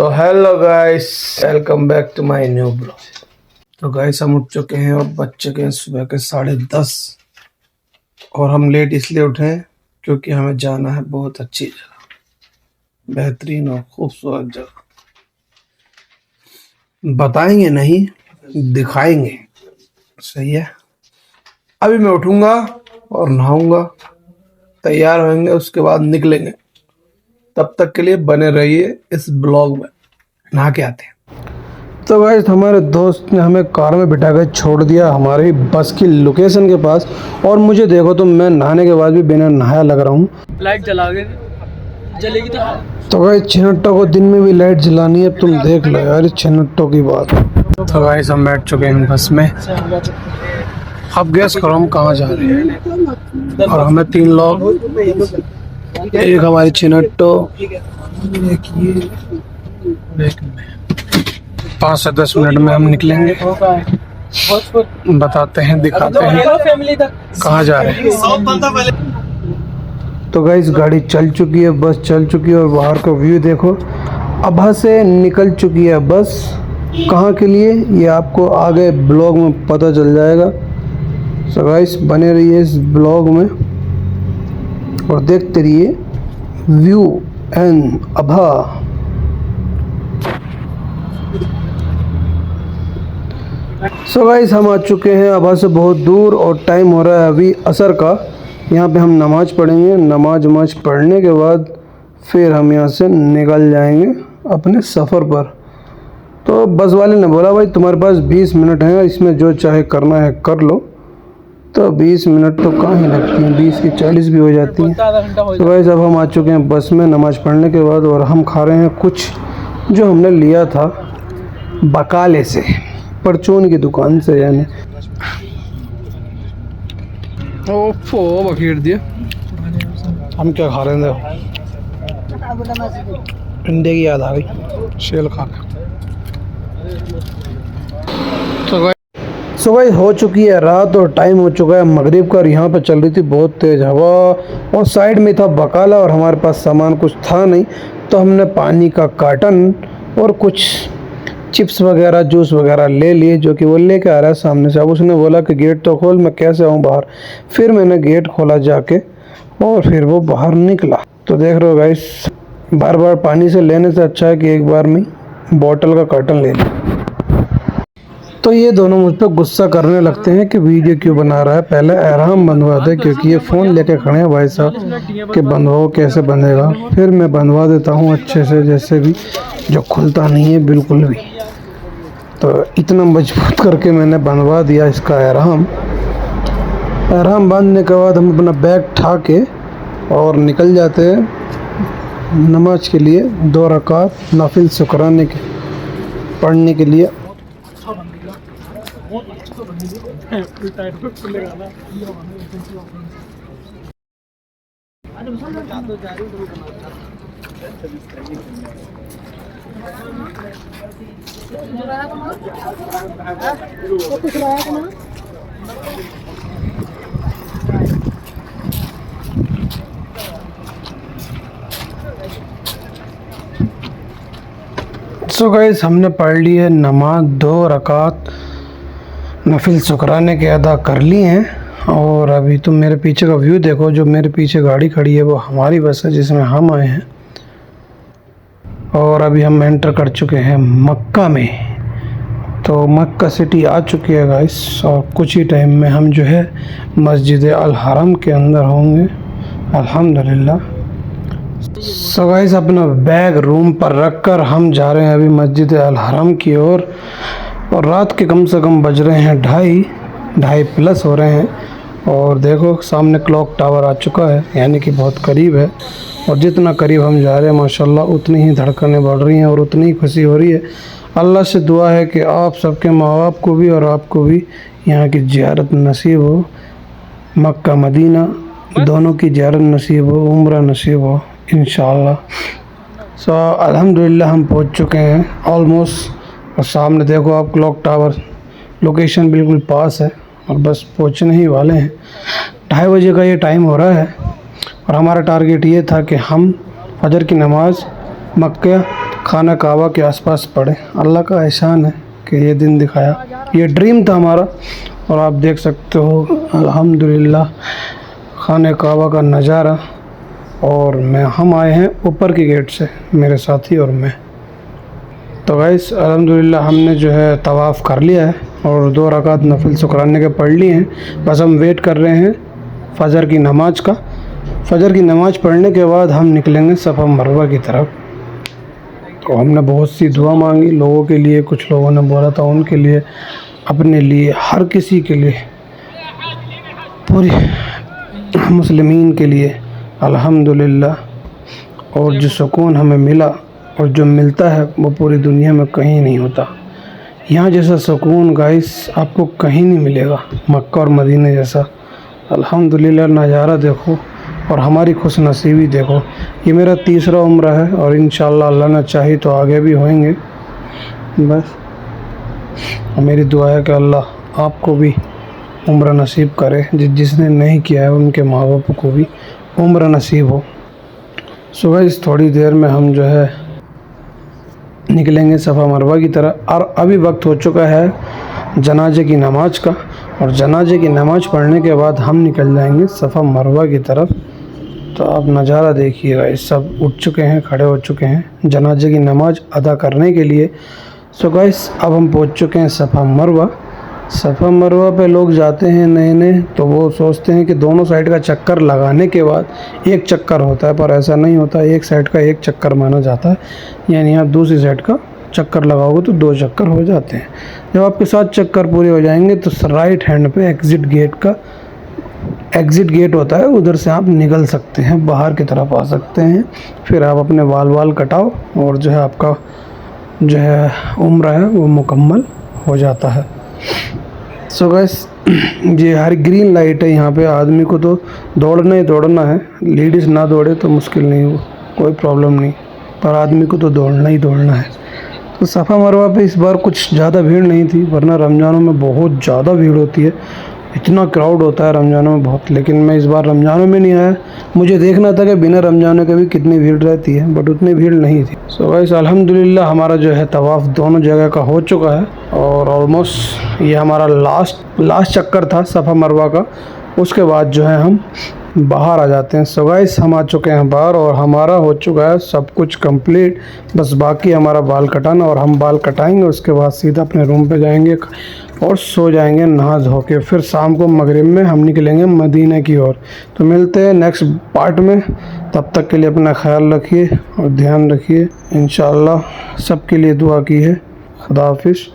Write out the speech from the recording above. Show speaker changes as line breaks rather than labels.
तो hello guys, welcome back to my new blog. तो guys हम उठ चुके हैं और बज चुके हैं सुबह के 10:30 और हम लेट इसलिए उठे हैं क्योंकि हमें जाना है बहुत अच्छी जगह, बेहतरीन और खूबसूरत जगह। बताएंगे नहीं, दिखाएंगे। सही है। अभी मैं उठूंगा और नहाऊंगा, तैयार होंगे, उसके बाद निकलेंगे। तब तक के लिए बने रहिए इस ब्लॉग में। नहा के आते हैं। तो गाइस हमारे दोस्त ने हमें कार में बिठा कर छोड़ दिया हमारी बस की लोकेशन के पास, और मुझे देखो तो मैं नहाने के बाद भी बिना नहाया लग रहा हूँ।
लाइट जला के जलेगी
तो गाइस छिनट्टों को दिन में भी लाइट जलानी है, तुम देख लो यार छिनट्टों की बात। तो गाइस हम बैठ चुके हैं बस में। अब गैस करो हम कहाँ जा रहे हैं, और हमें 3 लोग, एक हमारी छिनट्टो, एक ये, एक मैं। 5 से 10 मिनट में हम निकलेंगे, बताते हैं, दिखाते हैं कहाँ जा रहे हैं। तो गाइस गाड़ी चल चुकी है, बस चल चुकी है, और बाहर का व्यू देखो। अभा से निकल चुकी है बस। कहाँ के लिए ये आपको आगे ब्लॉग में पता चल जाएगा। सो गाइस बने रहिए इस ब्लॉग में और देखते रहिए view and Abha. So guys हम आ चुके हैं अभा से बहुत दूर, और टाइम हो रहा है अभी असर का। यहाँ पे हम नमाज़ पढ़ेंगे, नमाज पढ़ने के बाद फिर हम यहाँ से निकल जाएंगे अपने सफ़र पर। तो बस वाले ने बोला भाई तुम्हारे पास 20 मिनट हैं, इसमें जो चाहे करना है कर लो। तो 20 मिनट तो कहाँ ही लगती हैं, 20 की 40 भी हो जाती हैं। तो गाइस अब हम आ चुके हैं बस में नमाज़ पढ़ने के बाद, और हम खा रहे हैं कुछ जो हमने लिया था बकाले से, परचून की दुकान से। यानी ओफो बखेड़ दिया। हम क्या खा रहे हैं, अंडे की याद आ गई, शेल खा के। तो भाई हो चुकी है रात और टाइम हो चुका है मगरिब का, और यहाँ पे चल रही थी बहुत तेज़ हवा, और साइड में था बकाला, और हमारे पास सामान कुछ था नहीं। तो हमने पानी का कार्टन और कुछ चिप्स वगैरह जूस वगैरह ले लिए, जो कि वो लेके आ रहा है सामने से। अब उसने बोला कि गेट तो खोल, मैं कैसे आऊँ बाहर। फिर मैंने गेट खोला जाके, और फिर वो बाहर निकला। तो देख रहे हो गाइस, बार बार पानी से लेने से अच्छा है कि एक बार में बॉटल का कार्टन ले लें। तो ये दोनों मुझ पर गुस्सा करने लगते हैं कि वीडियो क्यों बना रहा है, पहले एहराम बंधवा दे, क्योंकि ये फ़ोन लेके खड़े हैं भाई साहब कि बंधवाओ, कैसे बंधेगा। फिर मैं बंधवा देता हूँ अच्छे से, जैसे भी, जो खुलता नहीं है बिल्कुल भी। तो इतना मजबूत करके मैंने बंधवा दिया इसका एहराम। एहराम बांधने के बाद हम अपना बैग उठा के और निकल जाते हैं नमाज के लिए, 2 रकात नफिल शुक्राने के पढ़ने के लिए। सो गाइस हमने पढ़ ली है नमाज, 2 रकात नफिल शुक्राने के अदा कर लिए हैं। और अभी तुम मेरे पीछे का व्यू देखो, जो मेरे पीछे गाड़ी खड़ी है वो हमारी बस है जिसमें हम आए हैं। और अभी हम एंटर कर चुके हैं मक्का में। तो मक्का सिटी आ चुकी है गाइस, और कुछ ही टाइम में हम जो है मस्जिद अल हरम के अंदर होंगे अल्हम्दुलिल्लाह। सो गाइस अपना बैग रूम पर रख कर हम जा रहे हैं अभी मस्जिद अल हरम की ओर। और रात के कम से कम बज रहे हैं 2:30 प्लस हो रहे हैं। और देखो सामने क्लॉक टावर आ चुका है, यानी कि बहुत करीब है। और जितना करीब हम जा रहे हैं माशाल्लाह उतनी ही धड़कनें बढ़ रही हैं और उतनी ही खुशी हो रही है। अल्लाह से दुआ है कि आप सबके माँ बाप को भी और आपको भी यहाँ की ज़ियारत नसीब हो, मक्का मदीना दोनों की ज़ियारत नसीब हो, उम्रा नसीब हो इंशाअल्लाह। सो अल्हम्दुलिल्लाह हम पहुँच चुके हैं ऑलमोस्ट। और सामने देखो आप क्लॉक टावर, लोकेशन बिल्कुल पास है, और बस पहुँचने ही वाले हैं। 2:30 बजे का ये टाइम हो रहा है, और हमारा टारगेट ये था कि हम फजर की नमाज़ मक्का खाना काबा के आसपास पड़े। अल्लाह का एहसान है कि ये दिन दिखाया। ये ड्रीम था हमारा और आप देख सकते हो अल्हम्दुलिल्लाह खाने काबा का नज़ारा। और हम आए हैं ऊपर के गेट से, मेरे साथी और मैं। तो गाइस अल्हम्दुलिल्लाह हमने जो है तवाफ़ कर लिया है और 2 रकात नफिल शुक्राने के पढ़ लिए हैं। बस हम वेट कर रहे हैं फ़जर की नमाज़ का। फ़जर की नमाज़ पढ़ने के बाद हम निकलेंगे सफ़ा मरवा की तरफ। तो हमने बहुत सी दुआ मांगी लोगों के लिए, कुछ लोगों ने बोला था उनके लिए, अपने लिए, हर किसी के लिए, पूरी मुस्लिमीन के लिए अल्हम्दुलिल्लाह। और जो सुकून हमें मिला और जो मिलता है वो पूरी दुनिया में कहीं नहीं होता। यहाँ जैसा सुकून गाइस आपको कहीं नहीं मिलेगा, मक्का और मदीना जैसा। अल्हम्दुलिल्लाह नज़ारा देखो और हमारी खुश नसीबी देखो। ये मेरा तीसरा उम्रा है और इंशाअल्लाह अल्लाह ने चाही तो आगे भी होंगे। बस मेरी दुआ है कि अल्लाह आपको भी उम्र नसीब करे, जिसने नहीं किया है उनके माँ बाप को भी उम्र नसीब हो। सो गाइस थोड़ी देर में हम जो है निकलेंगे सफ़ा मरवा की तरह। और अभी वक्त हो चुका है जनाजे की नमाज का और जनाजे की नमाज पढ़ने के बाद हम निकल जाएंगे सफ़ा मरवा की तरफ। तो आप नज़ारा देखिएगा, इस सब उठ चुके हैं, खड़े हो चुके हैं जनाजे की नमाज अदा करने के लिए। सो गाइस अब हम पहुंच चुके हैं सफ़ा मरवा। सफ़ा मरवा पे लोग जाते हैं नए नए तो वो सोचते हैं कि दोनों साइड का चक्कर लगाने के बाद एक चक्कर होता है, पर ऐसा नहीं होता। एक साइड का एक चक्कर माना जाता है, यानी आप दूसरी साइड का चक्कर लगाओगे तो 2 चक्कर हो जाते हैं। जब आपके 7 चक्कर पूरे हो जाएंगे तो राइट हैंड पे एग्ज़िट गेट होता है, उधर से आप निकल सकते हैं, बाहर की तरफ आ सकते हैं। फिर आप अपने बाल कटाओ और जो है आपका जो है उम्रा है वो मुकम्मल हो जाता है। सो गाइस ये हर ग्रीन लाइट है यहाँ पे। आदमी को तो दौड़ना ही दौड़ना है, लेडीज़ ना दौड़े तो मुश्किल नहीं हो, कोई प्रॉब्लम नहीं, पर आदमी को तो दौड़ना ही दौड़ना है। तो सफ़ा मरवा पे इस बार कुछ ज़्यादा भीड़ नहीं थी, वरना रमज़ानों में बहुत ज़्यादा भीड़ होती है, इतना क्राउड होता है रमज़ानों में बहुत। लेकिन मैं इस बार रमज़ानों में नहीं आया, मुझे देखना था कि बिना रमज़ानों के भी कितनी भीड़ रहती है, बट उतनी भीड़ नहीं थी। सो गाइस अल्हम्दुलिल्लाह हमारा जो है तवाफ़ दोनों जगह का हो चुका है और ऑलमोस्ट ये हमारा लास्ट चक्कर था सफ़ा मरवा का। उसके बाद जो है हम बाहर आ जाते हैं। सो गाइस हम आ चुके हैं बाहर और हमारा हो चुका है सब कुछ कंप्लीट। बस बाकी हमारा बाल कटाना और हम बाल कटाएंगे, उसके बाद सीधा अपने रूम पे जाएंगे और सो जाएंगे नहा धो के। फिर शाम को मगरिब में हम निकलेंगे मदीना की ओर। तो मिलते हैं नेक्स्ट पार्ट में, तब तक के लिए अपना ख्याल रखिए और ध्यान रखिए। इंशाअल्लाह सबके लिए दुआ की है। खुदा हाफिज़।